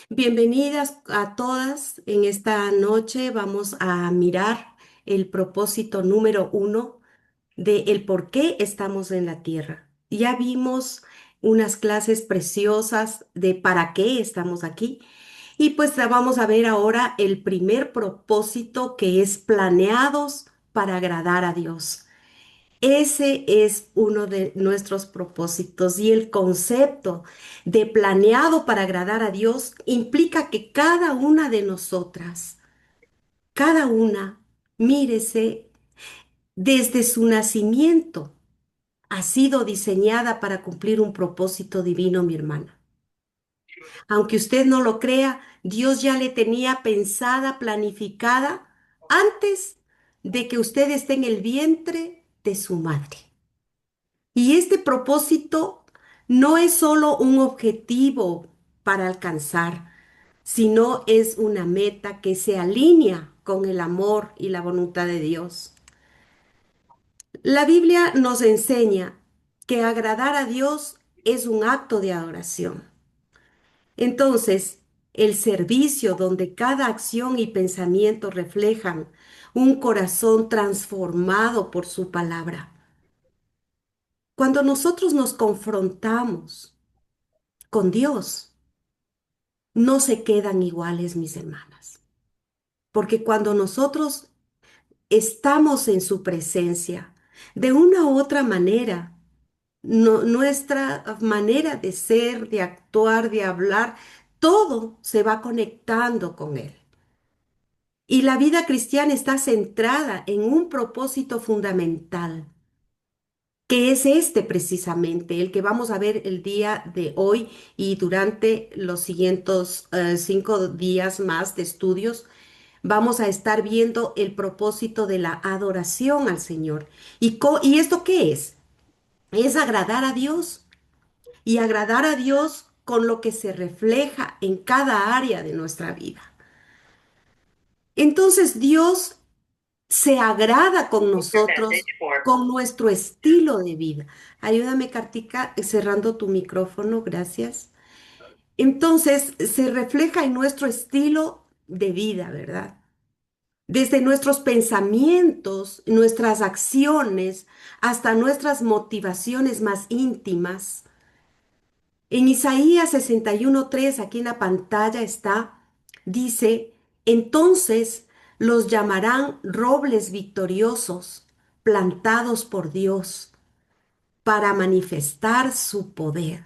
Bienvenidas a todas. En esta noche vamos a mirar el propósito número uno de el por qué estamos en la tierra. Ya vimos unas clases preciosas de para qué estamos aquí y pues vamos a ver ahora el primer propósito que es planeados para agradar a Dios. Ese es uno de nuestros propósitos y el concepto de planeado para agradar a Dios implica que cada una de nosotras, cada una, mírese, desde su nacimiento ha sido diseñada para cumplir un propósito divino, mi hermana. Aunque usted no lo crea, Dios ya le tenía pensada, planificada antes de que usted esté en el vientre de su madre. Y este propósito no es solo un objetivo para alcanzar, sino es una meta que se alinea con el amor y la voluntad de Dios. La Biblia nos enseña que agradar a Dios es un acto de adoración. Entonces, el servicio donde cada acción y pensamiento reflejan un corazón transformado por su palabra. Cuando nosotros nos confrontamos con Dios, no se quedan iguales, mis hermanas, porque cuando nosotros estamos en su presencia, de una u otra manera, nuestra manera de ser, de actuar, de hablar, todo se va conectando con Él. Y la vida cristiana está centrada en un propósito fundamental, que es este precisamente, el que vamos a ver el día de hoy y durante los siguientes 5 días más de estudios. Vamos a estar viendo el propósito de la adoración al Señor. ¿Y esto qué es? Es agradar a Dios y agradar a Dios con lo que se refleja en cada área de nuestra vida. Entonces Dios se agrada con nosotros, con nuestro estilo de vida. Ayúdame, Kartika, cerrando tu micrófono, gracias. Entonces, se refleja en nuestro estilo de vida, ¿verdad? Desde nuestros pensamientos, nuestras acciones, hasta nuestras motivaciones más íntimas. En Isaías 61:3, aquí en la pantalla está, dice, entonces los llamarán robles victoriosos, plantados por Dios, para manifestar su poder.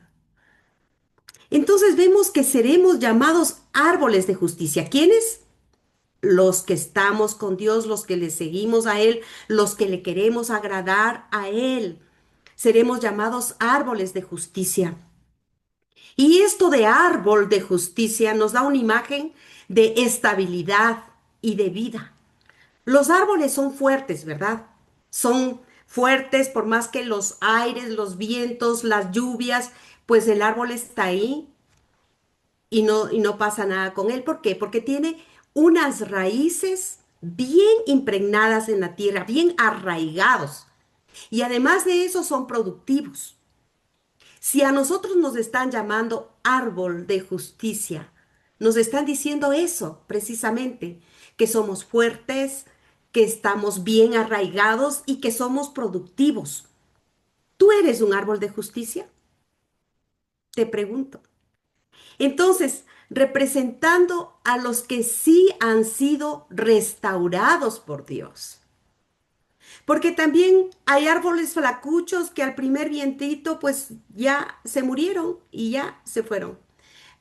Entonces vemos que seremos llamados árboles de justicia. ¿Quiénes? Los que estamos con Dios, los que le seguimos a Él, los que le queremos agradar a Él. Seremos llamados árboles de justicia. Y esto de árbol de justicia nos da una imagen de estabilidad y de vida. Los árboles son fuertes, ¿verdad? Son fuertes por más que los aires, los vientos, las lluvias, pues el árbol está ahí y no pasa nada con él. ¿Por qué? Porque tiene unas raíces bien impregnadas en la tierra, bien arraigados. Y además de eso son productivos. Si a nosotros nos están llamando árbol de justicia, nos están diciendo eso precisamente, que somos fuertes, que estamos bien arraigados y que somos productivos. ¿Tú eres un árbol de justicia? Te pregunto. Entonces, representando a los que sí han sido restaurados por Dios. Porque también hay árboles flacuchos que al primer vientito pues ya se murieron y ya se fueron.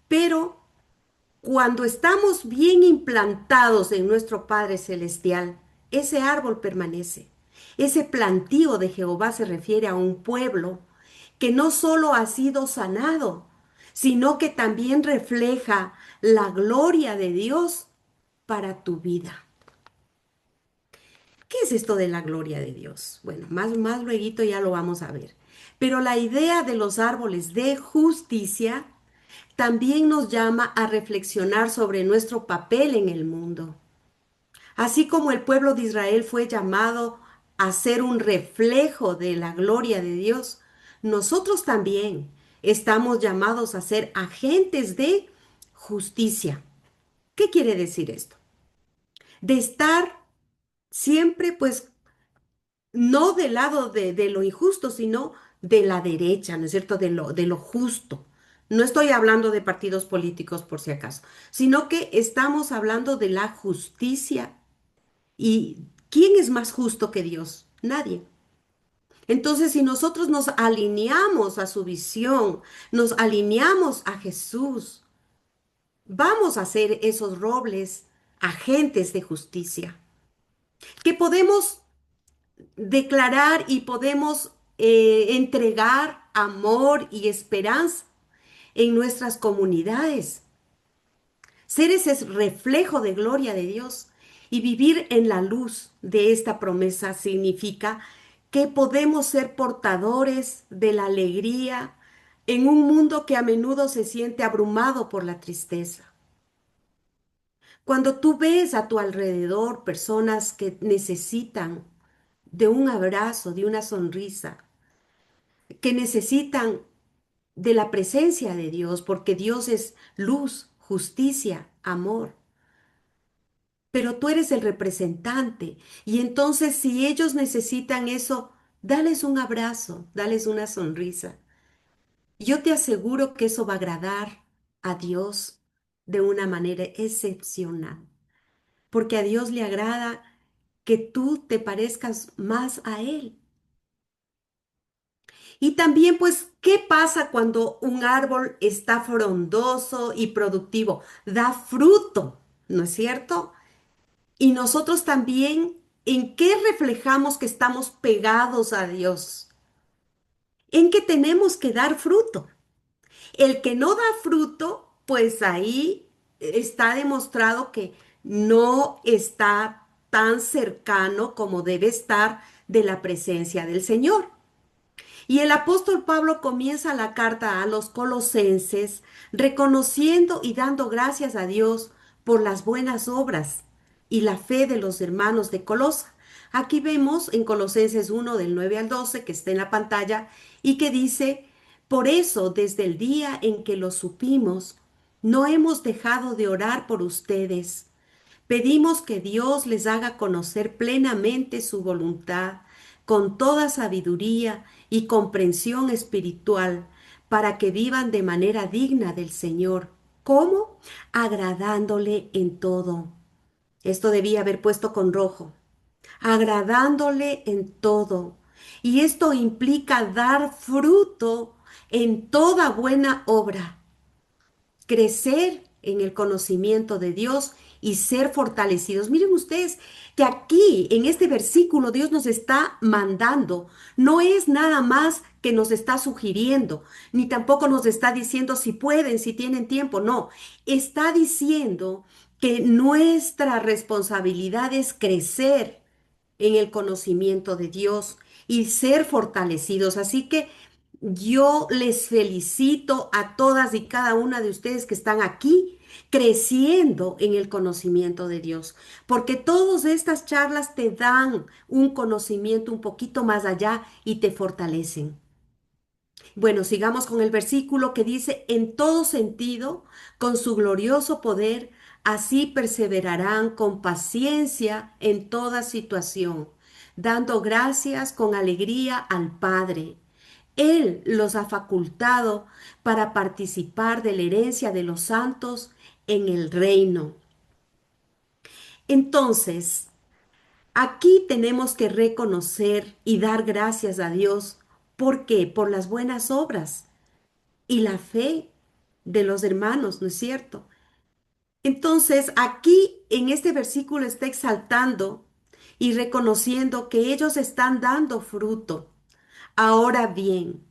Pero cuando estamos bien implantados en nuestro Padre Celestial, ese árbol permanece. Ese plantío de Jehová se refiere a un pueblo que no solo ha sido sanado, sino que también refleja la gloria de Dios para tu vida. ¿Qué es esto de la gloria de Dios? Bueno, más luego ya lo vamos a ver. Pero la idea de los árboles de justicia también nos llama a reflexionar sobre nuestro papel en el mundo. Así como el pueblo de Israel fue llamado a ser un reflejo de la gloria de Dios, nosotros también estamos llamados a ser agentes de justicia. ¿Qué quiere decir esto? De estar siempre, pues, no del lado de lo injusto, sino de la derecha, ¿no es cierto? De lo justo. No estoy hablando de partidos políticos por si acaso, sino que estamos hablando de la justicia. ¿Y quién es más justo que Dios? Nadie. Entonces, si nosotros nos alineamos a su visión, nos alineamos a Jesús, vamos a ser esos robles, agentes de justicia, que podemos declarar y podemos entregar amor y esperanza en nuestras comunidades, ser ese reflejo de gloria de Dios y vivir en la luz de esta promesa significa que podemos ser portadores de la alegría en un mundo que a menudo se siente abrumado por la tristeza. Cuando tú ves a tu alrededor personas que necesitan de un abrazo, de una sonrisa, que necesitan de la presencia de Dios, porque Dios es luz, justicia, amor. Pero tú eres el representante. Y entonces si ellos necesitan eso, dales un abrazo, dales una sonrisa. Yo te aseguro que eso va a agradar a Dios de una manera excepcional, porque a Dios le agrada que tú te parezcas más a Él. Y también, pues, ¿qué pasa cuando un árbol está frondoso y productivo? Da fruto, ¿no es cierto? Y nosotros también, ¿en qué reflejamos que estamos pegados a Dios? En que tenemos que dar fruto. El que no da fruto, pues ahí está demostrado que no está tan cercano como debe estar de la presencia del Señor. Y el apóstol Pablo comienza la carta a los colosenses reconociendo y dando gracias a Dios por las buenas obras y la fe de los hermanos de Colosa. Aquí vemos en Colosenses 1 del 9 al 12 que está en la pantalla y que dice, por eso desde el día en que lo supimos, no hemos dejado de orar por ustedes. Pedimos que Dios les haga conocer plenamente su voluntad, con toda sabiduría y comprensión espiritual, para que vivan de manera digna del Señor. ¿Cómo? Agradándole en todo. Esto debía haber puesto con rojo. Agradándole en todo. Y esto implica dar fruto en toda buena obra, crecer en el conocimiento de Dios y ser fortalecidos. Miren ustedes que aquí en este versículo Dios nos está mandando, no es nada más que nos está sugiriendo, ni tampoco nos está diciendo si pueden, si tienen tiempo, no, está diciendo que nuestra responsabilidad es crecer en el conocimiento de Dios y ser fortalecidos. Así que yo les felicito a todas y cada una de ustedes que están aquí creciendo en el conocimiento de Dios, porque todas estas charlas te dan un conocimiento un poquito más allá y te fortalecen. Bueno, sigamos con el versículo que dice, en todo sentido, con su glorioso poder, así perseverarán con paciencia en toda situación, dando gracias con alegría al Padre. Él los ha facultado para participar de la herencia de los santos en el reino. Entonces, aquí tenemos que reconocer y dar gracias a Dios. ¿Por qué? Por las buenas obras y la fe de los hermanos, ¿no es cierto? Entonces, aquí en este versículo está exaltando y reconociendo que ellos están dando fruto. Ahora bien,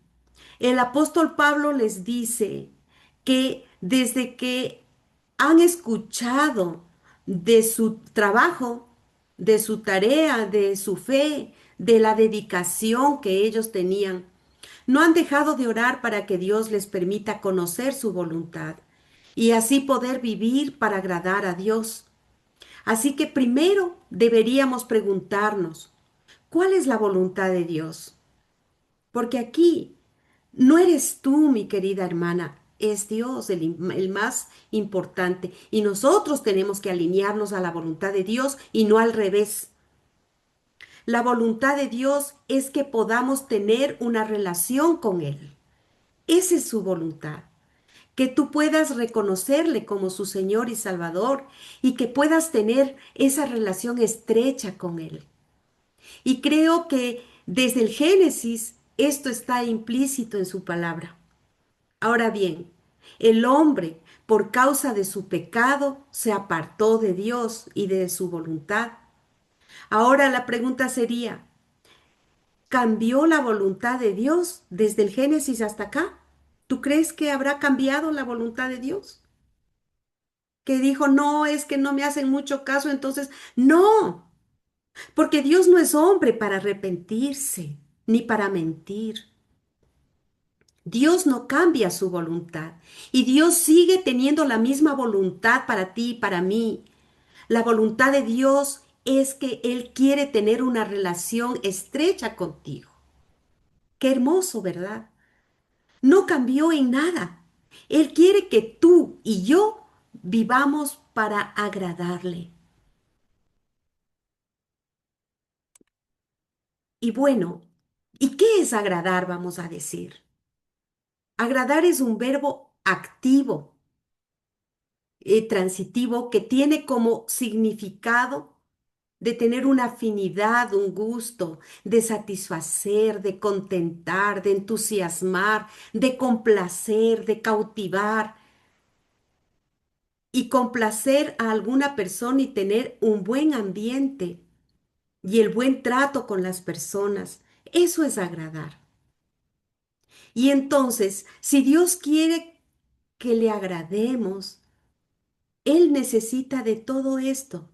el apóstol Pablo les dice que desde que han escuchado de su trabajo, de su tarea, de su fe, de la dedicación que ellos tenían, no han dejado de orar para que Dios les permita conocer su voluntad y así poder vivir para agradar a Dios. Así que primero deberíamos preguntarnos, ¿cuál es la voluntad de Dios? Porque aquí no eres tú, mi querida hermana. es Dios, el más importante. Y nosotros tenemos que alinearnos a la voluntad de Dios y no al revés. La voluntad de Dios es que podamos tener una relación con Él. Esa es su voluntad. Que tú puedas reconocerle como su Señor y Salvador y que puedas tener esa relación estrecha con Él. Y creo que desde el Génesis esto está implícito en su palabra. Ahora bien, el hombre, por causa de su pecado, se apartó de Dios y de su voluntad. Ahora la pregunta sería, ¿cambió la voluntad de Dios desde el Génesis hasta acá? ¿Tú crees que habrá cambiado la voluntad de Dios? Que dijo, no, es que no me hacen mucho caso, entonces, no, porque Dios no es hombre para arrepentirse, ni para mentir. Dios no cambia su voluntad y Dios sigue teniendo la misma voluntad para ti y para mí. La voluntad de Dios es que Él quiere tener una relación estrecha contigo. Qué hermoso, ¿verdad? No cambió en nada. Él quiere que tú y yo vivamos para agradarle. Y bueno, ¿y qué es agradar, vamos a decir? Agradar es un verbo activo, transitivo, que tiene como significado de tener una afinidad, un gusto, de satisfacer, de contentar, de entusiasmar, de complacer, de cautivar y complacer a alguna persona y tener un buen ambiente y el buen trato con las personas. Eso es agradar. Y entonces, si Dios quiere que le agrademos, Él necesita de todo esto,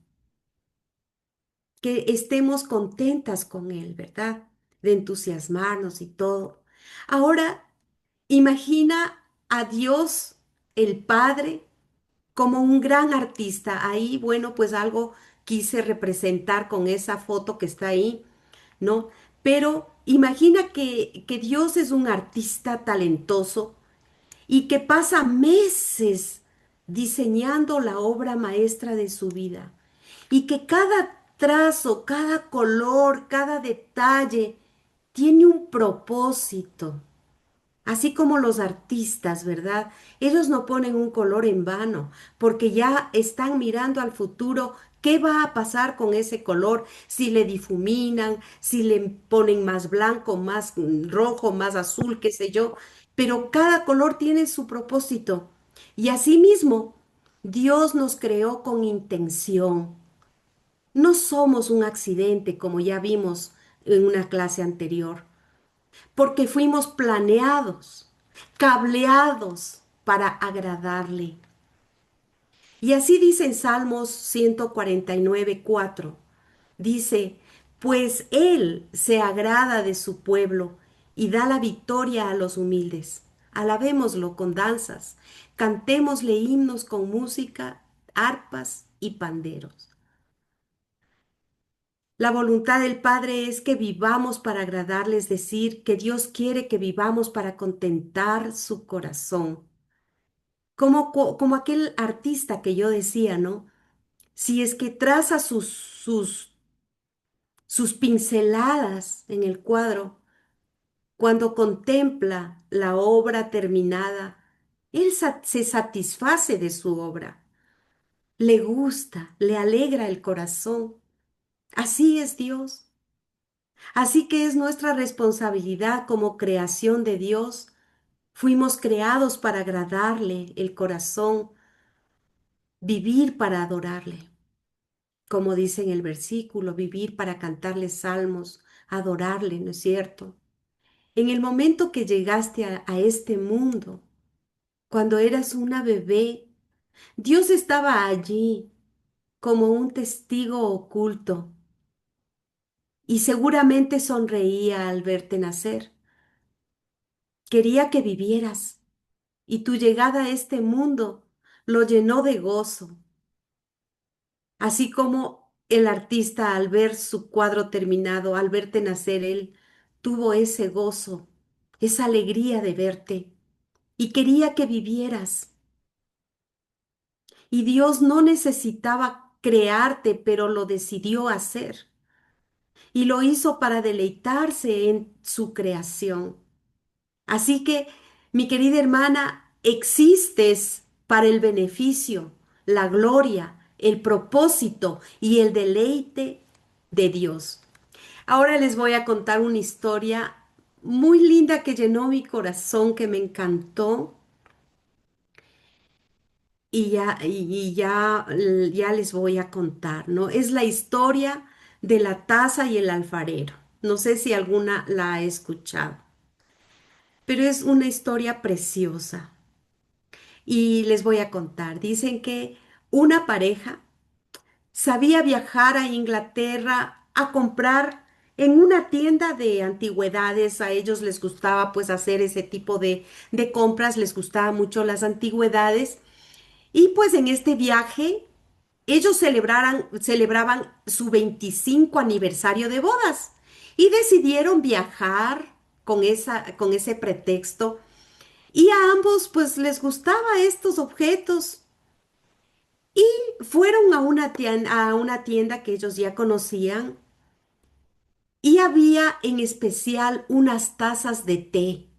que estemos contentas con Él, ¿verdad? De entusiasmarnos y todo. Ahora, imagina a Dios, el Padre, como un gran artista. Ahí, bueno, pues algo quise representar con esa foto que está ahí, ¿no? Pero imagina que Dios es un artista talentoso y que pasa meses diseñando la obra maestra de su vida y que cada trazo, cada color, cada detalle tiene un propósito. Así como los artistas, ¿verdad? Ellos no ponen un color en vano, porque ya están mirando al futuro qué va a pasar con ese color, si le difuminan, si le ponen más blanco, más rojo, más azul, qué sé yo. Pero cada color tiene su propósito. Y asimismo, Dios nos creó con intención. No somos un accidente, como ya vimos en una clase anterior porque fuimos planeados, cableados para agradarle. Y así dice en Salmos 149:4. Dice, pues Él se agrada de su pueblo y da la victoria a los humildes. Alabémoslo con danzas, cantémosle himnos con música, arpas y panderos. La voluntad del Padre es que vivamos para agradarle, es decir, que Dios quiere que vivamos para contentar su corazón. Como aquel artista que yo decía, ¿no? Si es que traza sus pinceladas en el cuadro, cuando contempla la obra terminada, él se satisface de su obra, le gusta, le alegra el corazón. Así es Dios. Así que es nuestra responsabilidad como creación de Dios. Fuimos creados para agradarle el corazón, vivir para adorarle. Como dice en el versículo, vivir para cantarle salmos, adorarle, ¿no es cierto? En el momento que llegaste a este mundo, cuando eras una bebé, Dios estaba allí como un testigo oculto y seguramente sonreía al verte nacer. Quería que vivieras y tu llegada a este mundo lo llenó de gozo, así como el artista al ver su cuadro terminado, al verte nacer, él tuvo ese gozo, esa alegría de verte. y quería que vivieras. Y Dios no necesitaba crearte, pero lo decidió hacer. Y lo hizo para deleitarse en su creación. Así que, mi querida hermana, existes para el beneficio, la gloria, el propósito y el deleite de Dios. Ahora les voy a contar una historia muy linda que llenó mi corazón, que me encantó y ya les voy a contar, ¿no? Es la historia de la taza y el alfarero. No sé si alguna la ha escuchado, pero es una historia preciosa. Y les voy a contar. Dicen que una pareja sabía viajar a Inglaterra a comprar en una tienda de antigüedades. A ellos les gustaba pues hacer ese tipo de compras, les gustaba mucho las antigüedades. Y pues en este viaje ellos celebraban su 25 aniversario de bodas y decidieron viajar con ese pretexto. Y a ambos pues les gustaba estos objetos. Fueron a una tienda que ellos ya conocían y había en especial unas tazas de té.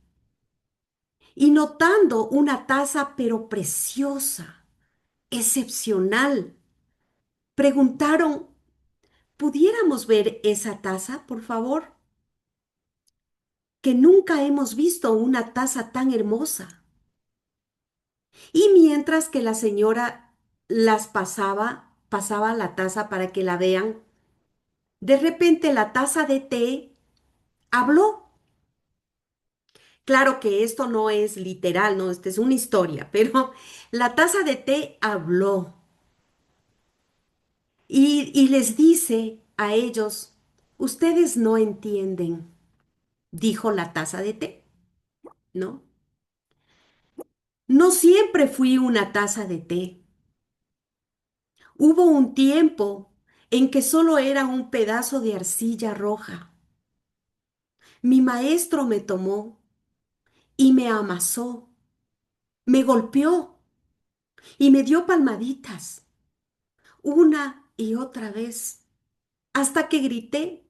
Y notando una taza pero preciosa, excepcional, preguntaron, ¿pudiéramos ver esa taza, por favor? Que nunca hemos visto una taza tan hermosa. Y mientras que la señora pasaba la taza para que la vean, de repente la taza de té habló. Claro que esto no es literal, no, esta es una historia, pero la taza de té habló y les dice a ellos, ustedes no entienden, dijo la taza de té, ¿no? No siempre fui una taza de té. Hubo un tiempo en que solo era un pedazo de arcilla roja. Mi maestro me tomó y me amasó, me golpeó y me dio palmaditas, una y otra vez, hasta que grité,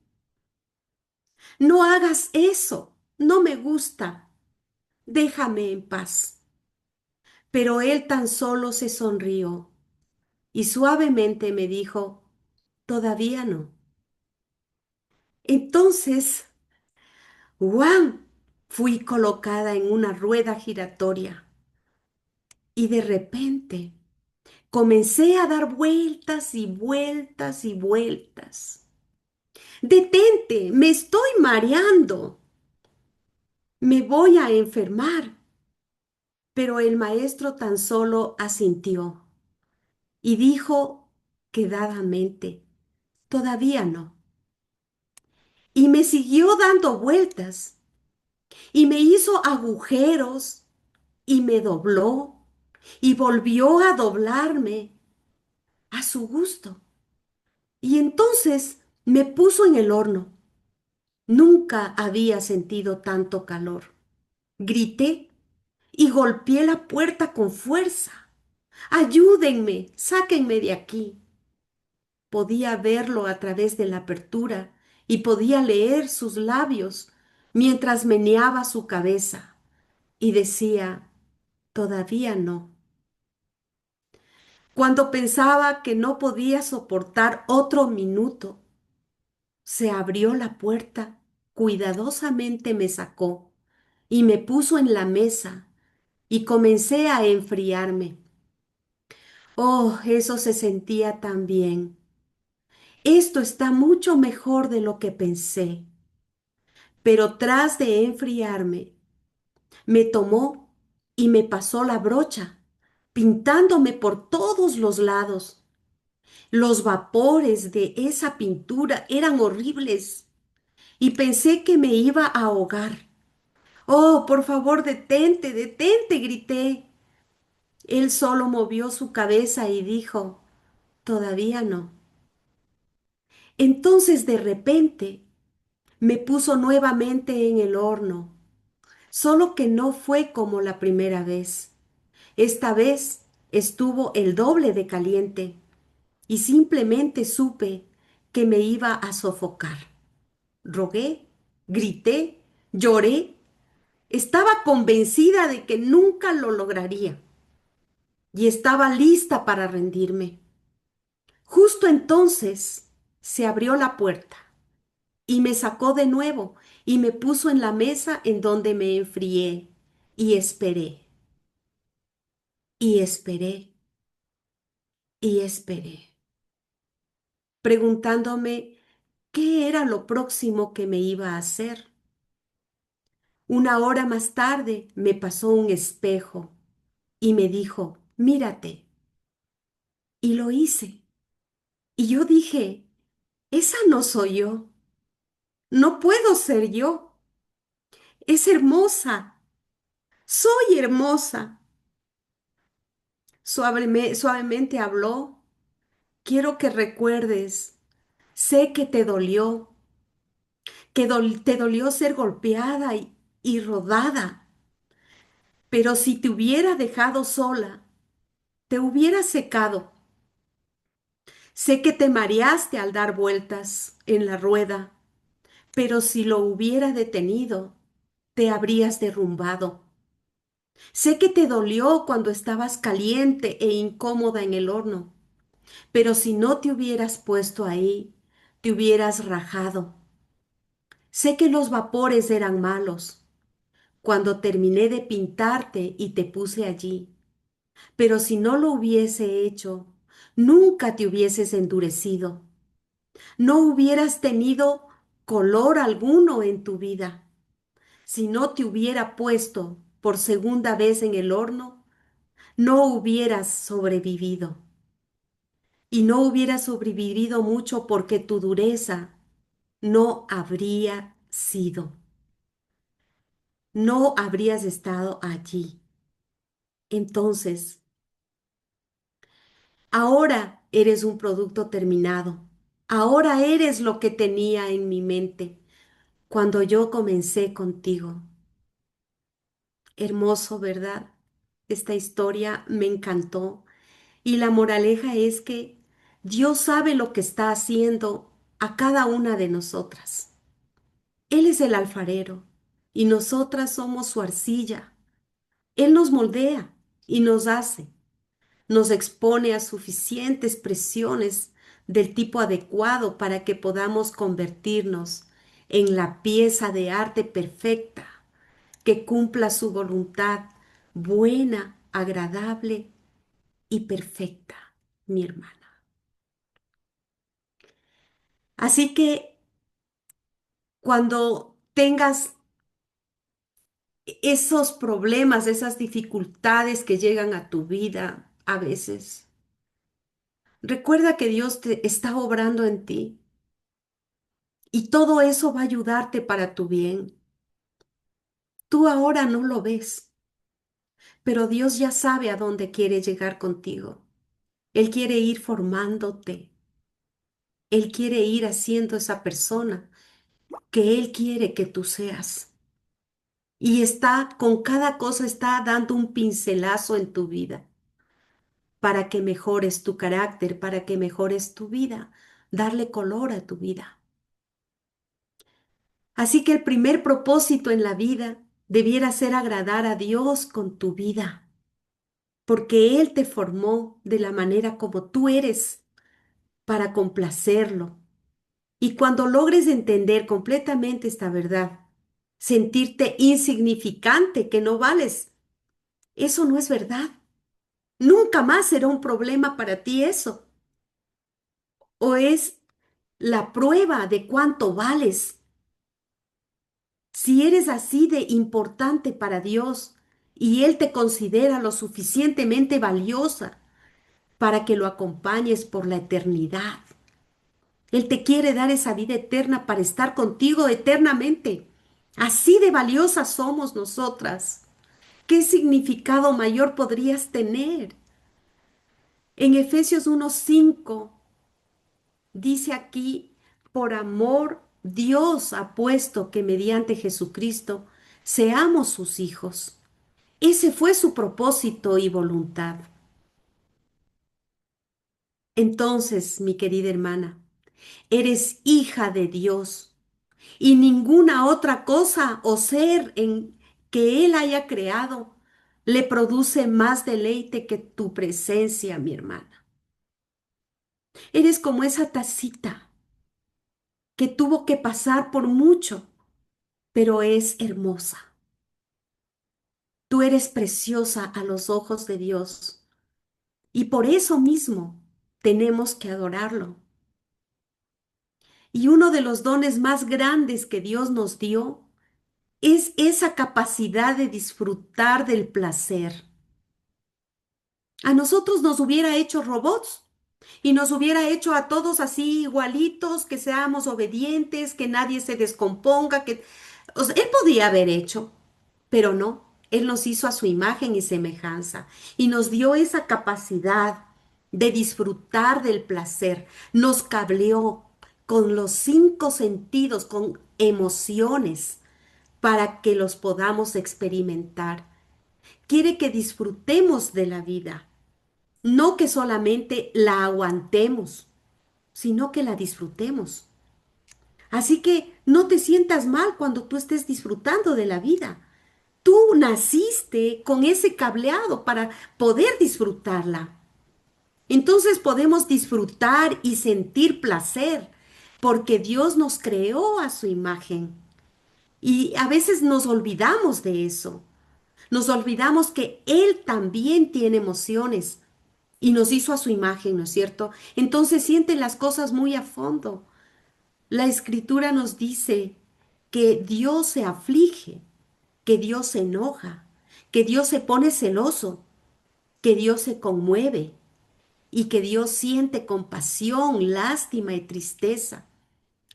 no hagas eso, no me gusta, déjame en paz. Pero él tan solo se sonrió y suavemente me dijo, todavía no. Entonces, ¡guau! Fui colocada en una rueda giratoria y de repente comencé a dar vueltas y vueltas y vueltas. Detente, me estoy mareando, me voy a enfermar. Pero el maestro tan solo asintió y dijo quedadamente, todavía no. Y me siguió dando vueltas y me hizo agujeros y me dobló y volvió a doblarme a su gusto. Y entonces me puso en el horno. Nunca había sentido tanto calor. Grité y golpeé la puerta con fuerza. Ayúdenme, sáquenme de aquí. Podía verlo a través de la apertura y podía leer sus labios mientras meneaba su cabeza y decía, todavía no. Cuando pensaba que no podía soportar otro minuto, se abrió la puerta, cuidadosamente me sacó y me puso en la mesa y comencé a enfriarme. Oh, eso se sentía tan bien. Esto está mucho mejor de lo que pensé. Pero tras de enfriarme, me tomó y me pasó la brocha, pintándome por todos los lados. Los vapores de esa pintura eran horribles y pensé que me iba a ahogar. Oh, por favor, detente, detente, grité. Él solo movió su cabeza y dijo, todavía no. Entonces de repente me puso nuevamente en el horno. solo que no fue como la primera vez. Esta vez estuvo el doble de caliente y simplemente supe que me iba a sofocar. Rogué, grité, lloré. Estaba convencida de que nunca lo lograría y estaba lista para rendirme. Justo entonces se abrió la puerta y me sacó de nuevo y me puso en la mesa en donde me enfrié y esperé y esperé y esperé, preguntándome qué era lo próximo que me iba a hacer. Una hora más tarde me pasó un espejo y me dijo, mírate. Y lo hice. Y yo dije, esa no soy yo. No puedo ser yo. Es hermosa. Soy hermosa. Suavemente habló. Quiero que recuerdes. Sé que te dolió, que te dolió ser golpeada y rodada. Pero si te hubiera dejado sola, te hubiera secado. Sé que te mareaste al dar vueltas en la rueda, pero si lo hubiera detenido, te habrías derrumbado. Sé que te dolió cuando estabas caliente e incómoda en el horno, pero si no te hubieras puesto ahí, te hubieras rajado. Sé que los vapores eran malos cuando terminé de pintarte y te puse allí, pero si no lo hubiese hecho, nunca te hubieses endurecido. No hubieras tenido color alguno en tu vida. Si no te hubiera puesto por segunda vez en el horno, no hubieras sobrevivido. Y no hubieras sobrevivido mucho porque tu dureza no habría sido. No habrías estado allí. Entonces, ahora eres un producto terminado. Ahora eres lo que tenía en mi mente cuando yo comencé contigo. Hermoso, ¿verdad? Esta historia me encantó. Y la moraleja es que Dios sabe lo que está haciendo a cada una de nosotras. Él es el alfarero y nosotras somos su arcilla. Él nos moldea y nos hace, nos expone a suficientes presiones del tipo adecuado para que podamos convertirnos en la pieza de arte perfecta que cumpla su voluntad buena, agradable y perfecta, mi hermana. Así que cuando tengas esos problemas, esas dificultades que llegan a tu vida a veces, recuerda que Dios te está obrando en ti y todo eso va a ayudarte para tu bien. Tú ahora no lo ves, pero Dios ya sabe a dónde quiere llegar contigo. Él quiere ir formándote. Él quiere ir haciendo esa persona que Él quiere que tú seas. Y está, con cada cosa está dando un pincelazo en tu vida para que mejores tu carácter, para que mejores tu vida, darle color a tu vida. Así que el primer propósito en la vida debiera ser agradar a Dios con tu vida, porque Él te formó de la manera como tú eres para complacerlo. Y cuando logres entender completamente esta verdad, sentirte insignificante, que no vales, eso no es verdad. Nunca más será un problema para ti eso. O es la prueba de cuánto vales. Si eres así de importante para Dios y Él te considera lo suficientemente valiosa para que lo acompañes por la eternidad. Él te quiere dar esa vida eterna para estar contigo eternamente. Así de valiosas somos nosotras. ¿Qué significado mayor podrías tener? En Efesios 1:5 dice aquí, por amor, Dios ha puesto que mediante Jesucristo seamos sus hijos. Ese fue su propósito y voluntad. Entonces, mi querida hermana, eres hija de Dios y ninguna otra cosa o ser en que Él haya creado le produce más deleite que tu presencia, mi hermana. Eres como esa tacita que tuvo que pasar por mucho, pero es hermosa. Tú eres preciosa a los ojos de Dios y por eso mismo tenemos que adorarlo. Y uno de los dones más grandes que Dios nos dio es esa capacidad de disfrutar del placer. A nosotros nos hubiera hecho robots y nos hubiera hecho a todos así igualitos, que seamos obedientes, que nadie se descomponga, que o sea, él podía haber hecho, pero no. Él nos hizo a su imagen y semejanza y nos dio esa capacidad de disfrutar del placer. Nos cableó con los cinco sentidos, con emociones, para que los podamos experimentar. Quiere que disfrutemos de la vida, no que solamente la aguantemos, sino que la disfrutemos. Así que no te sientas mal cuando tú estés disfrutando de la vida. Tú naciste con ese cableado para poder disfrutarla. Entonces podemos disfrutar y sentir placer porque Dios nos creó a su imagen. Y a veces nos olvidamos de eso. Nos olvidamos que Él también tiene emociones y nos hizo a su imagen, ¿no es cierto? Entonces siente las cosas muy a fondo. La escritura nos dice que Dios se aflige, que Dios se enoja, que Dios se pone celoso, que Dios se conmueve y que Dios siente compasión, lástima y tristeza,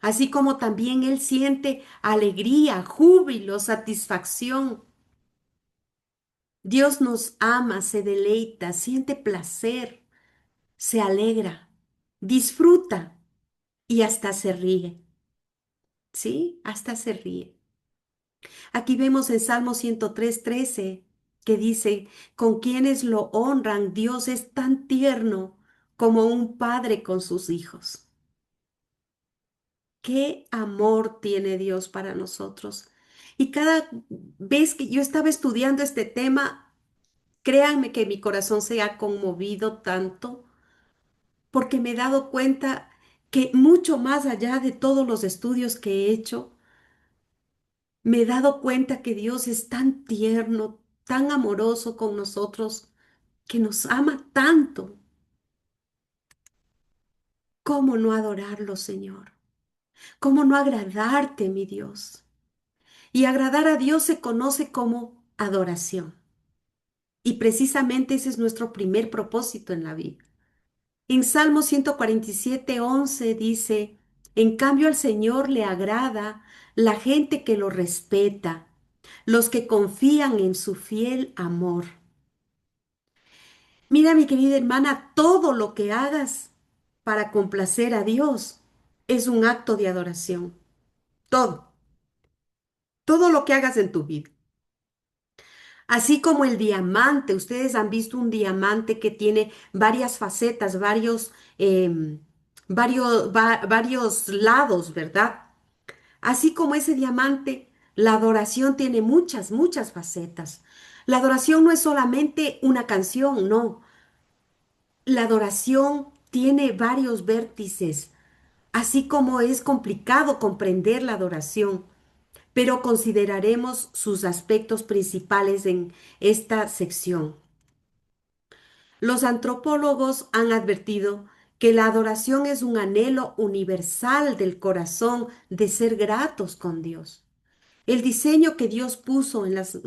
así como también Él siente alegría, júbilo, satisfacción. Dios nos ama, se deleita, siente placer, se alegra, disfruta y hasta se ríe. ¿Sí? Hasta se ríe. Aquí vemos en Salmo 103:13 que dice, con quienes lo honran, Dios es tan tierno como un padre con sus hijos. Qué amor tiene Dios para nosotros. Y cada vez que yo estaba estudiando este tema, créanme que mi corazón se ha conmovido tanto porque me he dado cuenta que mucho más allá de todos los estudios que he hecho, me he dado cuenta que Dios es tan tierno, tan amoroso con nosotros, que nos ama tanto. ¿Cómo no adorarlo, Señor? ¿Cómo no agradarte, mi Dios? Y agradar a Dios se conoce como adoración. Y precisamente ese es nuestro primer propósito en la vida. En Salmo 147:11 dice, en cambio al Señor le agrada la gente que lo respeta, los que confían en su fiel amor. Mira, mi querida hermana, todo lo que hagas para complacer a Dios es un acto de adoración. Todo, todo lo que hagas en tu vida. Así como el diamante, ustedes han visto un diamante que tiene varias facetas, varios lados, ¿verdad? Así como ese diamante, la adoración tiene muchas, muchas facetas. La adoración no es solamente una canción, no. La adoración tiene varios vértices, así como es complicado comprender la adoración, pero consideraremos sus aspectos principales en esta sección. Los antropólogos han advertido que la adoración es un anhelo universal del corazón de ser gratos con Dios. El diseño que Dios puso en las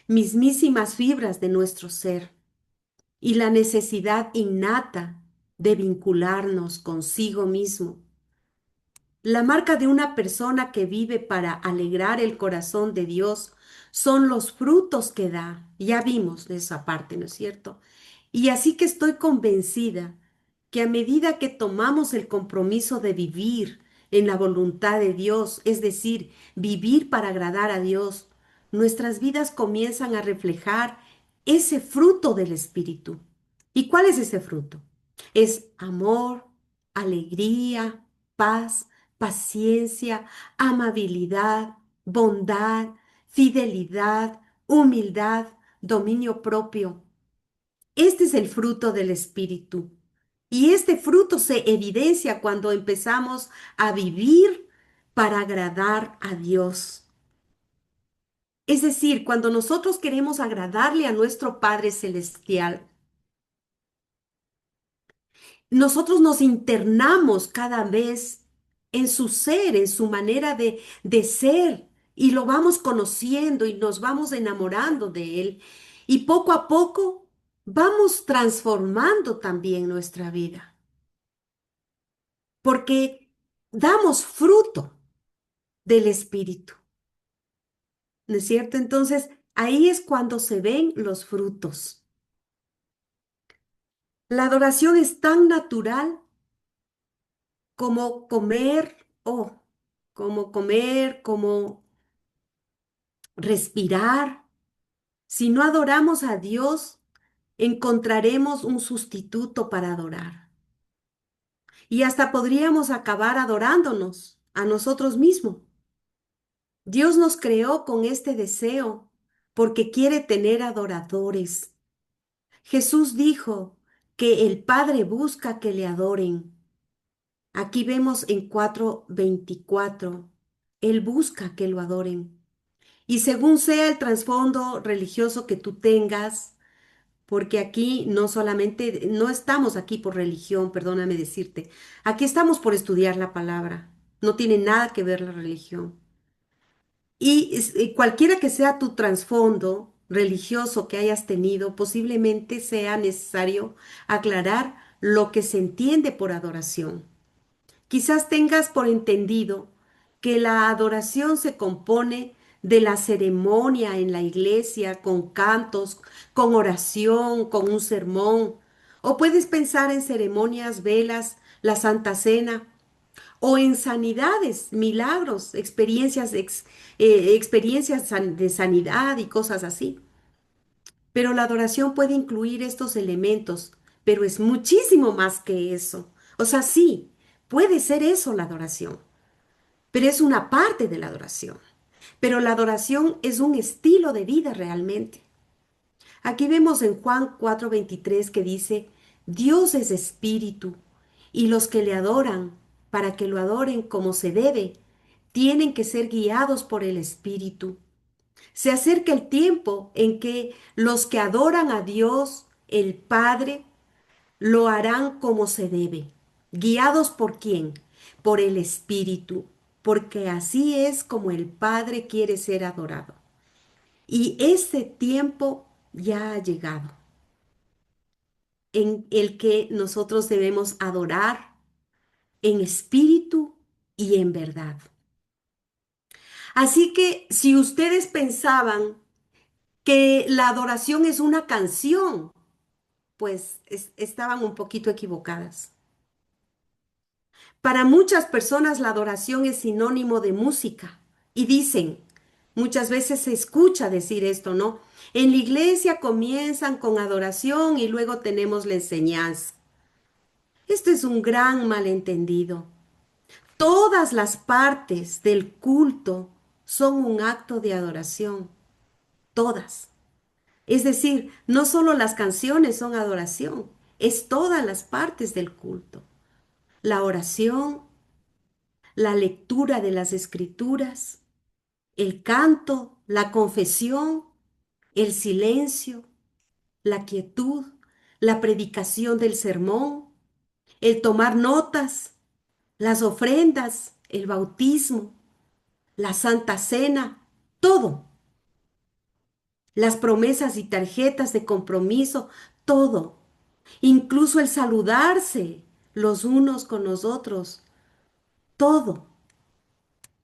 mismísimas fibras de nuestro ser y la necesidad innata de vincularnos consigo mismo. La marca de una persona que vive para alegrar el corazón de Dios son los frutos que da. Ya vimos de esa parte, ¿no es cierto? Y así que estoy convencida que a medida que tomamos el compromiso de vivir en la voluntad de Dios, es decir, vivir para agradar a Dios, nuestras vidas comienzan a reflejar ese fruto del Espíritu. ¿Y cuál es ese fruto? Es amor, alegría, paz, paciencia, amabilidad, bondad, fidelidad, humildad, dominio propio. Este es el fruto del Espíritu. Y este fruto se evidencia cuando empezamos a vivir para agradar a Dios. Es decir, cuando nosotros queremos agradarle a nuestro Padre Celestial, nosotros nos internamos cada vez en su ser, en su manera de ser, y lo vamos conociendo y nos vamos enamorando de Él. Y poco a poco vamos transformando también nuestra vida, porque damos fruto del Espíritu, ¿no es cierto? Entonces, ahí es cuando se ven los frutos. La adoración es tan natural como comer o como comer, como respirar. Si no adoramos a Dios, encontraremos un sustituto para adorar. Y hasta podríamos acabar adorándonos a nosotros mismos. Dios nos creó con este deseo porque quiere tener adoradores. Jesús dijo que el Padre busca que le adoren. Aquí vemos en 4:24, Él busca que lo adoren. Y según sea el trasfondo religioso que tú tengas, porque aquí no solamente, no estamos aquí por religión, perdóname decirte, aquí estamos por estudiar la palabra. No tiene nada que ver la religión. Y cualquiera que sea tu trasfondo religioso que hayas tenido, posiblemente sea necesario aclarar lo que se entiende por adoración. Quizás tengas por entendido que la adoración se compone de la ceremonia en la iglesia, con cantos, con oración, con un sermón. O puedes pensar en ceremonias, velas, la Santa Cena, o en sanidades, milagros, experiencias de sanidad y cosas así. Pero la adoración puede incluir estos elementos, pero es muchísimo más que eso. O sea, sí, puede ser eso la adoración, pero es una parte de la adoración. Pero la adoración es un estilo de vida realmente. Aquí vemos en Juan 4:23 que dice, Dios es espíritu, y los que le adoran, para que lo adoren como se debe, tienen que ser guiados por el espíritu. Se acerca el tiempo en que los que adoran a Dios, el Padre, lo harán como se debe. ¿Guiados por quién? Por el Espíritu, porque así es como el Padre quiere ser adorado. Y ese tiempo ya ha llegado, en el que nosotros debemos adorar en espíritu y en verdad. Así que si ustedes pensaban que la adoración es una canción, pues estaban un poquito equivocadas. Para muchas personas la adoración es sinónimo de música y dicen, muchas veces se escucha decir esto, ¿no? En la iglesia comienzan con adoración y luego tenemos la enseñanza. Esto es un gran malentendido. Todas las partes del culto son un acto de adoración, todas. Es decir, no solo las canciones son adoración, es todas las partes del culto. La oración, la lectura de las escrituras, el canto, la confesión, el silencio, la quietud, la predicación del sermón, el tomar notas, las ofrendas, el bautismo, la Santa Cena, todo, las promesas y tarjetas de compromiso, todo, incluso el saludarse los unos con los otros, todo.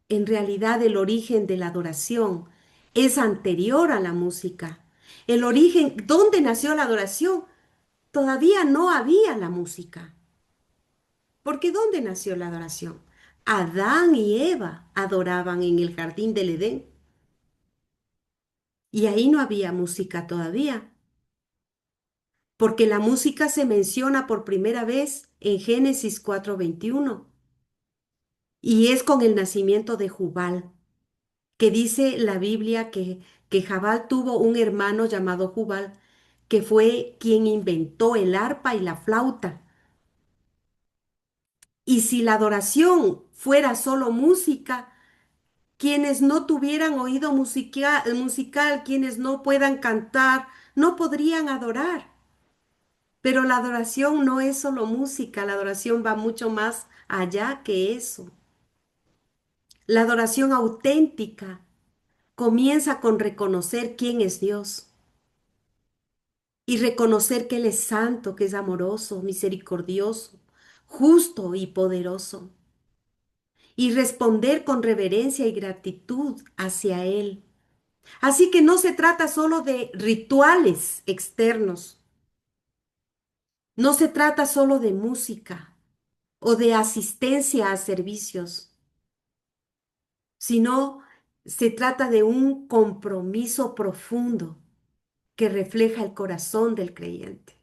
En realidad el origen de la adoración es anterior a la música. El origen, ¿dónde nació la adoración? Todavía no había la música. Porque ¿dónde nació la adoración? Adán y Eva adoraban en el jardín del Edén. Y ahí no había música todavía, porque la música se menciona por primera vez en Génesis 4:21 y es con el nacimiento de Jubal, que dice la Biblia que Jabal tuvo un hermano llamado Jubal, que fue quien inventó el arpa y la flauta. Y si la adoración fuera solo música, quienes no tuvieran oído musical, quienes no puedan cantar, no podrían adorar. Pero la adoración no es solo música, la adoración va mucho más allá que eso. La adoración auténtica comienza con reconocer quién es Dios y reconocer que Él es santo, que es amoroso, misericordioso, justo y poderoso, y responder con reverencia y gratitud hacia Él. Así que no se trata solo de rituales externos, no se trata solo de música o de asistencia a servicios, sino se trata de un compromiso profundo que refleja el corazón del creyente.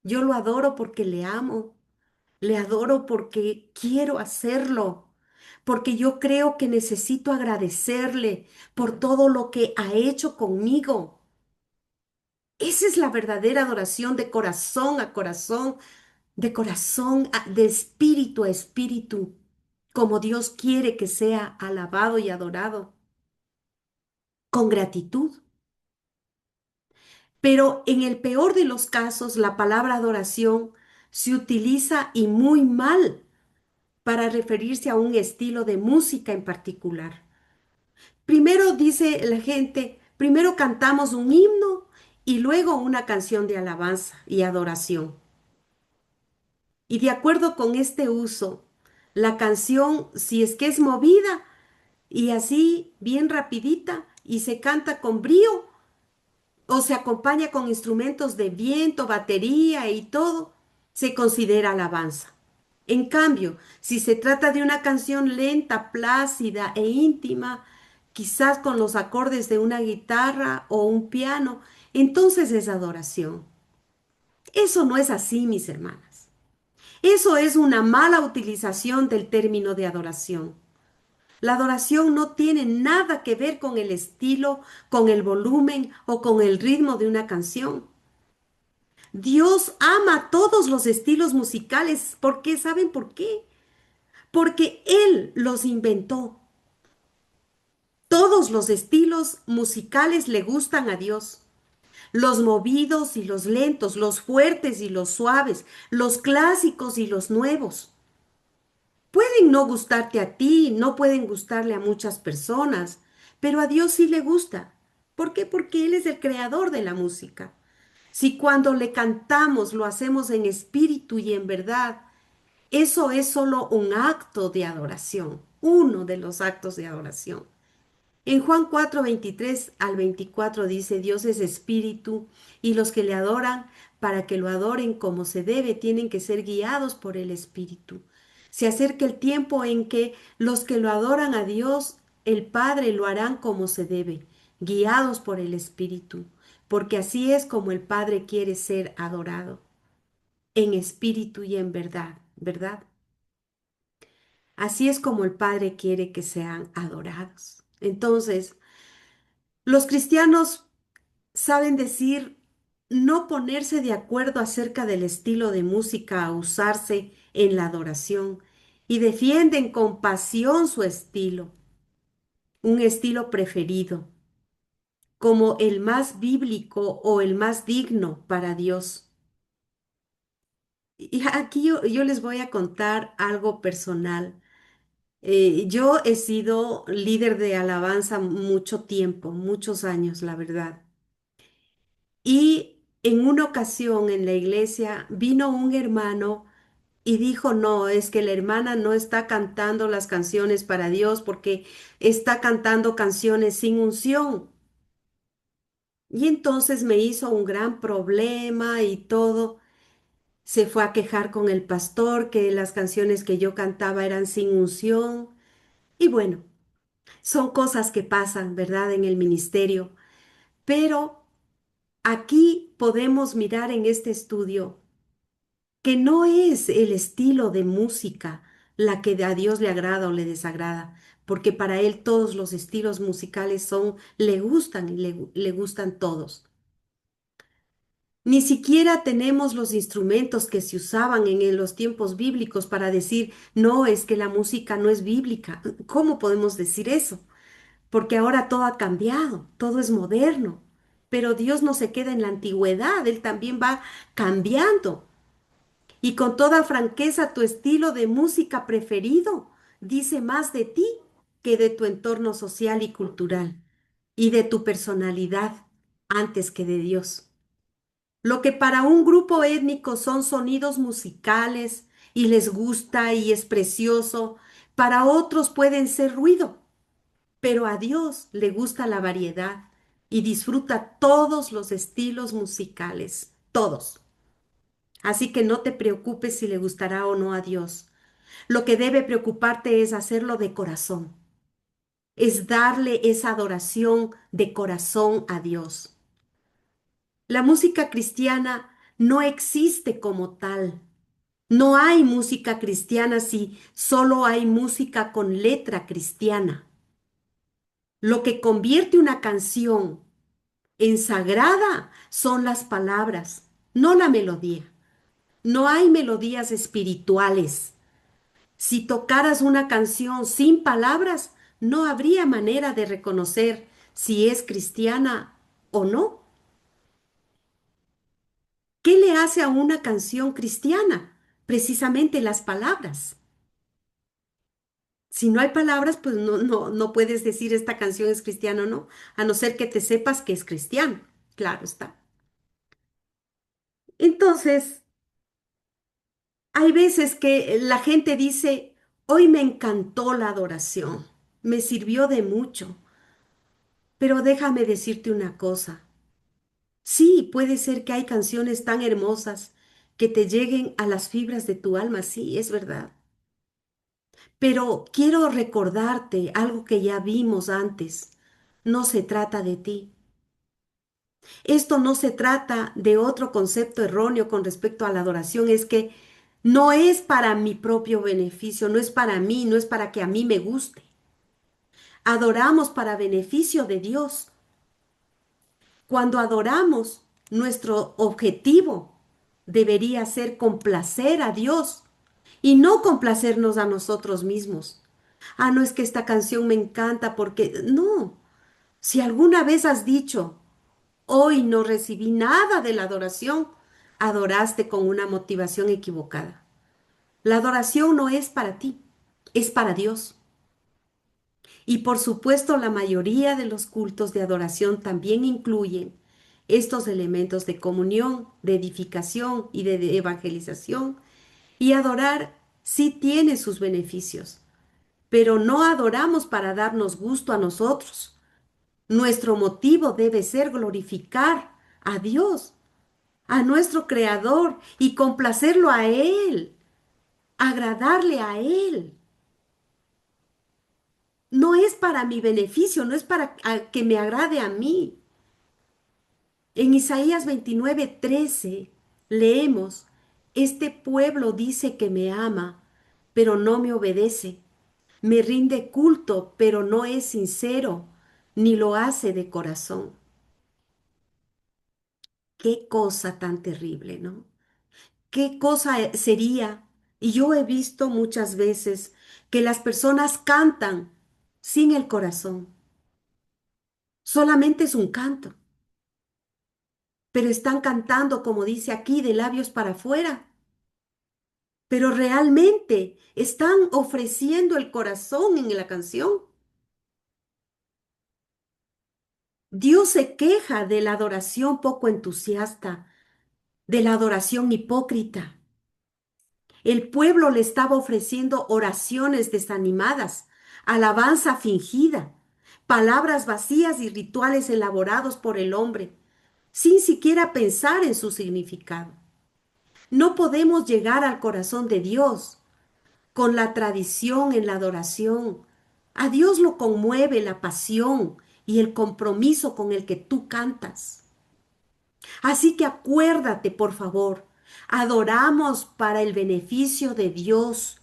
Yo lo adoro porque le amo, le adoro porque quiero hacerlo, porque yo creo que necesito agradecerle por todo lo que ha hecho conmigo. Esa es la verdadera adoración de corazón a corazón, de espíritu a espíritu, como Dios quiere que sea alabado y adorado, con gratitud. Pero en el peor de los casos, la palabra adoración se utiliza y muy mal para referirse a un estilo de música en particular. Primero dice la gente, primero cantamos un himno y luego una canción de alabanza y adoración. Y de acuerdo con este uso, la canción, si es que es movida y así bien rapidita y se canta con brío o se acompaña con instrumentos de viento, batería y todo, se considera alabanza. En cambio, si se trata de una canción lenta, plácida e íntima, quizás con los acordes de una guitarra o un piano, entonces es adoración. Eso no es así, mis hermanas. Eso es una mala utilización del término de adoración. La adoración no tiene nada que ver con el estilo, con el volumen o con el ritmo de una canción. Dios ama todos los estilos musicales. ¿Por qué? ¿Saben por qué? Porque Él los inventó. Todos los estilos musicales le gustan a Dios. Los movidos y los lentos, los fuertes y los suaves, los clásicos y los nuevos. Pueden no gustarte a ti, no pueden gustarle a muchas personas, pero a Dios sí le gusta. ¿Por qué? Porque Él es el creador de la música. Si cuando le cantamos lo hacemos en espíritu y en verdad, eso es solo un acto de adoración, uno de los actos de adoración. En Juan 4:23 al 24 dice, Dios es espíritu y los que le adoran, para que lo adoren como se debe, tienen que ser guiados por el espíritu. Se acerca el tiempo en que los que lo adoran a Dios, el Padre, lo harán como se debe, guiados por el espíritu, porque así es como el Padre quiere ser adorado, en espíritu y en verdad, ¿verdad? Así es como el Padre quiere que sean adorados. Entonces, los cristianos saben decir no ponerse de acuerdo acerca del estilo de música a usarse en la adoración y defienden con pasión su estilo, un estilo preferido, como el más bíblico o el más digno para Dios. Y aquí yo les voy a contar algo personal. Yo he sido líder de alabanza mucho tiempo, muchos años, la verdad. Y en una ocasión en la iglesia vino un hermano y dijo, no, es que la hermana no está cantando las canciones para Dios porque está cantando canciones sin unción. Y entonces me hizo un gran problema y todo. Se fue a quejar con el pastor que las canciones que yo cantaba eran sin unción. Y bueno, son cosas que pasan, ¿verdad? En el ministerio. Pero aquí podemos mirar en este estudio que no es el estilo de música la que a Dios le agrada o le desagrada, porque para Él todos los estilos musicales le gustan y le gustan todos. Ni siquiera tenemos los instrumentos que se usaban en los tiempos bíblicos para decir, no, es que la música no es bíblica. ¿Cómo podemos decir eso? Porque ahora todo ha cambiado, todo es moderno. Pero Dios no se queda en la antigüedad, Él también va cambiando. Y con toda franqueza, tu estilo de música preferido dice más de ti que de tu entorno social y cultural y de tu personalidad antes que de Dios. Lo que para un grupo étnico son sonidos musicales y les gusta y es precioso, para otros pueden ser ruido, pero a Dios le gusta la variedad y disfruta todos los estilos musicales, todos. Así que no te preocupes si le gustará o no a Dios. Lo que debe preocuparte es hacerlo de corazón, es darle esa adoración de corazón a Dios. La música cristiana no existe como tal. No hay música cristiana si solo hay música con letra cristiana. Lo que convierte una canción en sagrada son las palabras, no la melodía. No hay melodías espirituales. Si tocaras una canción sin palabras, no habría manera de reconocer si es cristiana o no. ¿Qué le hace a una canción cristiana? Precisamente las palabras. Si no hay palabras, pues no puedes decir esta canción es cristiana o no, a no ser que te sepas que es cristiano. Claro está. Entonces, hay veces que la gente dice, hoy me encantó la adoración, me sirvió de mucho, pero déjame decirte una cosa. Sí, puede ser que hay canciones tan hermosas que te lleguen a las fibras de tu alma, sí, es verdad. Pero quiero recordarte algo que ya vimos antes. No se trata de ti. Esto no se trata de otro concepto erróneo con respecto a la adoración, es que no es para mi propio beneficio, no es para mí, no es para que a mí me guste. Adoramos para beneficio de Dios. Cuando adoramos, nuestro objetivo debería ser complacer a Dios y no complacernos a nosotros mismos. Ah, no es que esta canción me encanta porque no. Si alguna vez has dicho, hoy no recibí nada de la adoración, adoraste con una motivación equivocada. La adoración no es para ti, es para Dios. Y por supuesto, la mayoría de los cultos de adoración también incluyen estos elementos de comunión, de edificación y de evangelización. Y adorar sí tiene sus beneficios, pero no adoramos para darnos gusto a nosotros. Nuestro motivo debe ser glorificar a Dios, a nuestro Creador y complacerlo a Él, agradarle a Él. No es para mi beneficio, no es para que me agrade a mí. En Isaías 29:13 leemos, este pueblo dice que me ama, pero no me obedece. Me rinde culto, pero no es sincero, ni lo hace de corazón. Qué cosa tan terrible, ¿no? ¿Qué cosa sería? Y yo he visto muchas veces que las personas cantan sin el corazón. Solamente es un canto, pero están cantando, como dice aquí, de labios para afuera. Pero realmente están ofreciendo el corazón en la canción. Dios se queja de la adoración poco entusiasta, de la adoración hipócrita. El pueblo le estaba ofreciendo oraciones desanimadas, alabanza fingida, palabras vacías y rituales elaborados por el hombre, sin siquiera pensar en su significado. No podemos llegar al corazón de Dios con la tradición en la adoración. A Dios lo conmueve la pasión, y el compromiso con el que tú cantas. Así que acuérdate, por favor, adoramos para el beneficio de Dios.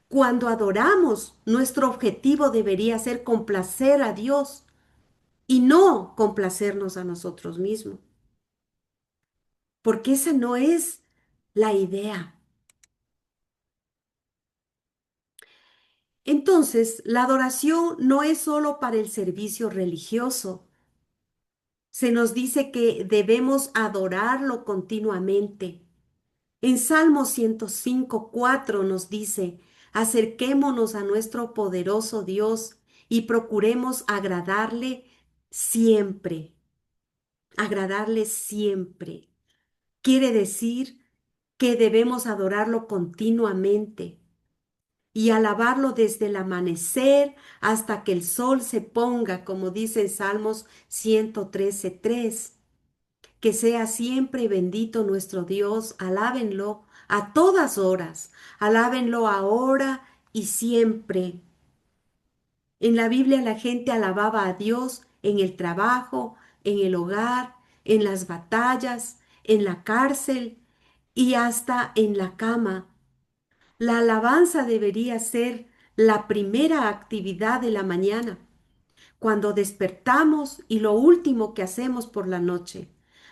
Cuando adoramos, nuestro objetivo debería ser complacer a Dios y no complacernos a nosotros mismos, porque esa no es la idea. Entonces, la adoración no es solo para el servicio religioso. Se nos dice que debemos adorarlo continuamente. En Salmo 105:4 nos dice, acerquémonos a nuestro poderoso Dios y procuremos agradarle siempre. Quiere decir que debemos adorarlo continuamente y alabarlo desde el amanecer hasta que el sol se ponga, como dice en Salmos 113:3. Que sea siempre bendito nuestro Dios, alábenlo a todas horas, alábenlo ahora y siempre. En la Biblia la gente alababa a Dios en el trabajo, en el hogar, en las batallas, en la cárcel y hasta en la cama. La alabanza debería ser la primera actividad de la mañana, cuando despertamos y lo último que hacemos por la noche,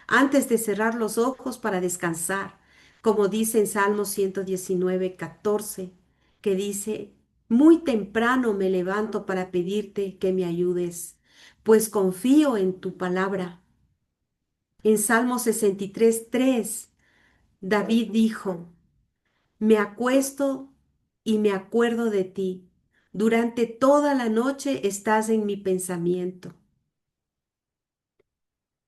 antes de cerrar los ojos para descansar, como dice en Salmo 119:14, que dice, muy temprano me levanto para pedirte que me ayudes, pues confío en tu palabra. En Salmo 63:3, David dijo, me acuesto y me acuerdo de ti. Durante toda la noche estás en mi pensamiento.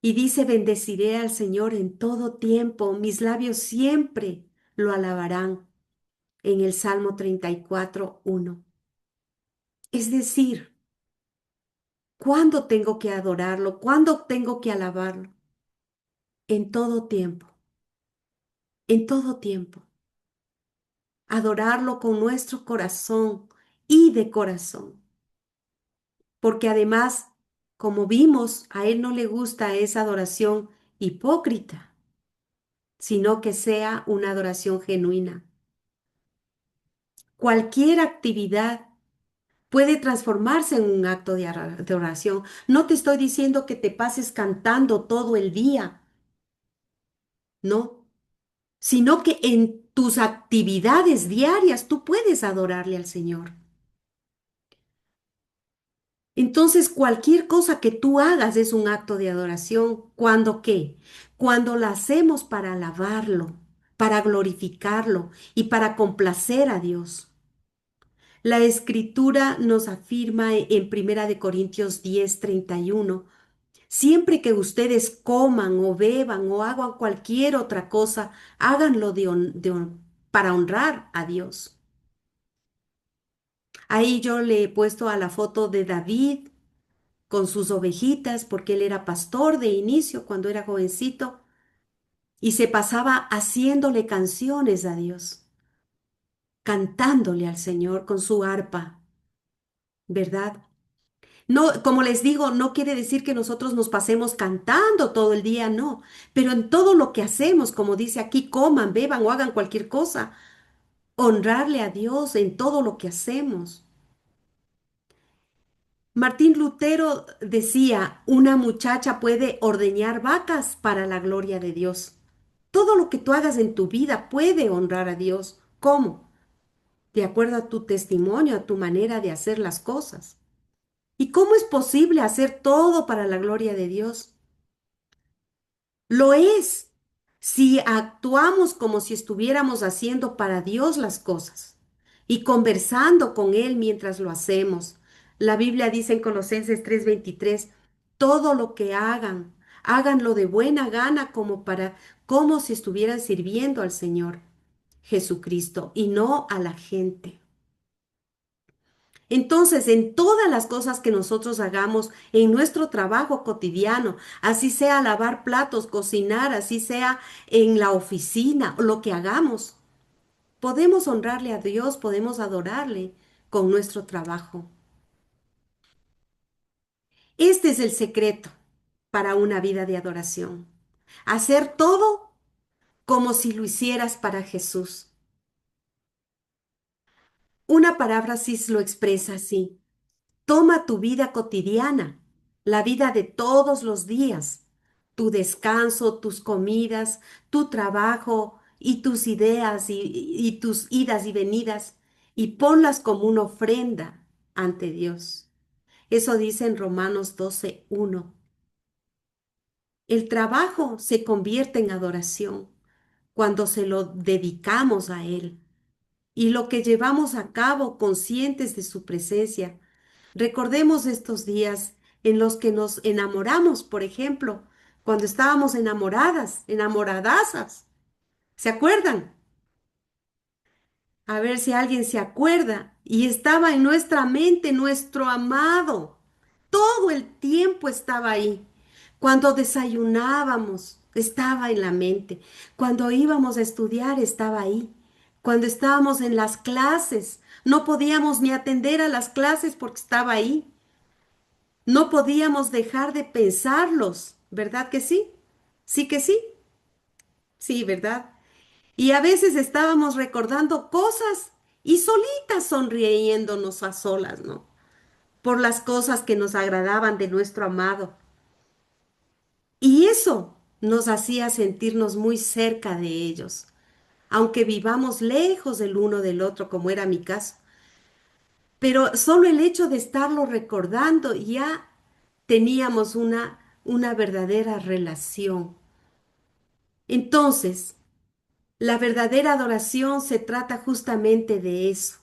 Y dice, bendeciré al Señor en todo tiempo, mis labios siempre lo alabarán, en el Salmo 34:1. Es decir, ¿cuándo tengo que adorarlo? ¿Cuándo tengo que alabarlo? En todo tiempo, en todo tiempo. Adorarlo con nuestro corazón y de corazón. Porque además, como vimos, a Él no le gusta esa adoración hipócrita, sino que sea una adoración genuina. Cualquier actividad puede transformarse en un acto de oración. No te estoy diciendo que te pases cantando todo el día, no, sino que en tus actividades diarias tú puedes adorarle al Señor. Entonces, cualquier cosa que tú hagas es un acto de adoración. ¿Cuándo qué? Cuando la hacemos para alabarlo, para glorificarlo y para complacer a Dios. La escritura nos afirma en Primera de Corintios 10:31, siempre que ustedes coman o beban o hagan cualquier otra cosa, háganlo para honrar a Dios. Ahí yo le he puesto a la foto de David con sus ovejitas, porque él era pastor de inicio cuando era jovencito, y se pasaba haciéndole canciones a Dios, cantándole al Señor con su arpa, ¿verdad? No, como les digo, no quiere decir que nosotros nos pasemos cantando todo el día, no, pero en todo lo que hacemos, como dice aquí, coman, beban o hagan cualquier cosa, honrarle a Dios en todo lo que hacemos. Martín Lutero decía, una muchacha puede ordeñar vacas para la gloria de Dios. Todo lo que tú hagas en tu vida puede honrar a Dios. ¿Cómo? De acuerdo a tu testimonio, a tu manera de hacer las cosas. ¿Y cómo es posible hacer todo para la gloria de Dios? Lo es si actuamos como si estuviéramos haciendo para Dios las cosas y conversando con Él mientras lo hacemos. La Biblia dice en Colosenses 3:23, todo lo que hagan, háganlo de buena gana como si estuvieran sirviendo al Señor Jesucristo y no a la gente. Entonces, en todas las cosas que nosotros hagamos en nuestro trabajo cotidiano, así sea lavar platos, cocinar, así sea en la oficina, lo que hagamos, podemos honrarle a Dios, podemos adorarle con nuestro trabajo. Este es el secreto para una vida de adoración. Hacer todo como si lo hicieras para Jesús. Una palabra sí lo expresa así. Toma tu vida cotidiana, la vida de todos los días, tu descanso, tus comidas, tu trabajo y tus ideas y tus idas y venidas, y ponlas como una ofrenda ante Dios. Eso dice en Romanos 12:1. El trabajo se convierte en adoración cuando se lo dedicamos a Él y lo que llevamos a cabo conscientes de su presencia. Recordemos estos días en los que nos enamoramos, por ejemplo, cuando estábamos enamoradas, enamoradazas. ¿Se acuerdan? A ver si alguien se acuerda. Y estaba en nuestra mente nuestro amado. Todo el tiempo estaba ahí. Cuando desayunábamos, estaba en la mente. Cuando íbamos a estudiar, estaba ahí. Cuando estábamos en las clases, no podíamos ni atender a las clases porque estaba ahí. No podíamos dejar de pensarlos, ¿verdad que sí? Sí que sí, sí, ¿verdad? Y a veces estábamos recordando cosas y solitas sonriéndonos a solas, ¿no? Por las cosas que nos agradaban de nuestro amado. Y eso nos hacía sentirnos muy cerca de ellos, aunque vivamos lejos del uno del otro, como era mi caso. Pero solo el hecho de estarlo recordando ya teníamos una verdadera relación. Entonces, la verdadera adoración se trata justamente de eso,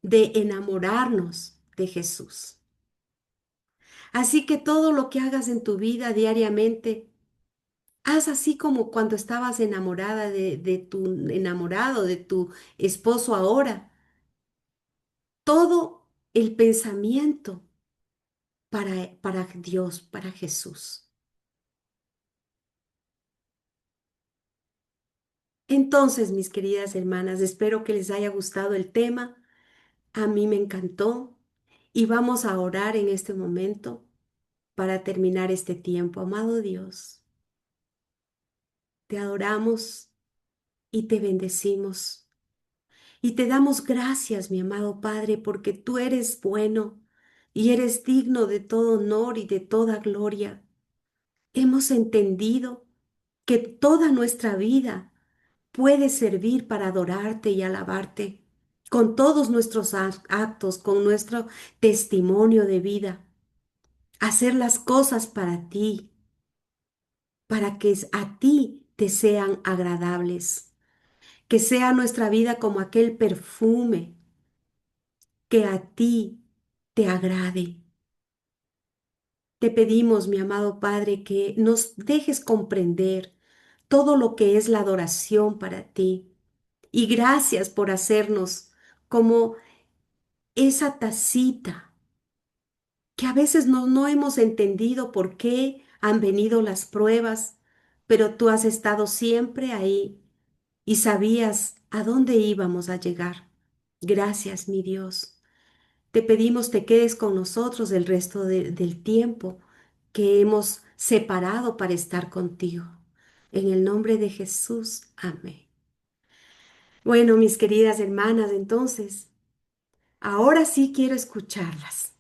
de enamorarnos de Jesús. Así que todo lo que hagas en tu vida diariamente, haz así como cuando estabas enamorada de tu enamorado, de tu esposo ahora. Todo el pensamiento para Dios, para Jesús. Entonces, mis queridas hermanas, espero que les haya gustado el tema. A mí me encantó y vamos a orar en este momento para terminar este tiempo. Amado Dios, te adoramos y te bendecimos y te damos gracias, mi amado Padre, porque tú eres bueno y eres digno de todo honor y de toda gloria. Hemos entendido que toda nuestra vida puede servir para adorarte y alabarte con todos nuestros actos, con nuestro testimonio de vida, hacer las cosas para ti, para que a ti te sean agradables, que sea nuestra vida como aquel perfume que a ti te agrade. Te pedimos, mi amado Padre, que nos dejes comprender todo lo que es la adoración para ti. Y gracias por hacernos como esa tacita que a veces no hemos entendido por qué han venido las pruebas, pero tú has estado siempre ahí y sabías a dónde íbamos a llegar. Gracias, mi Dios. Te pedimos te quedes con nosotros el resto del tiempo que hemos separado para estar contigo. En el nombre de Jesús, amén. Bueno, mis queridas hermanas, entonces, ahora sí quiero escucharlas.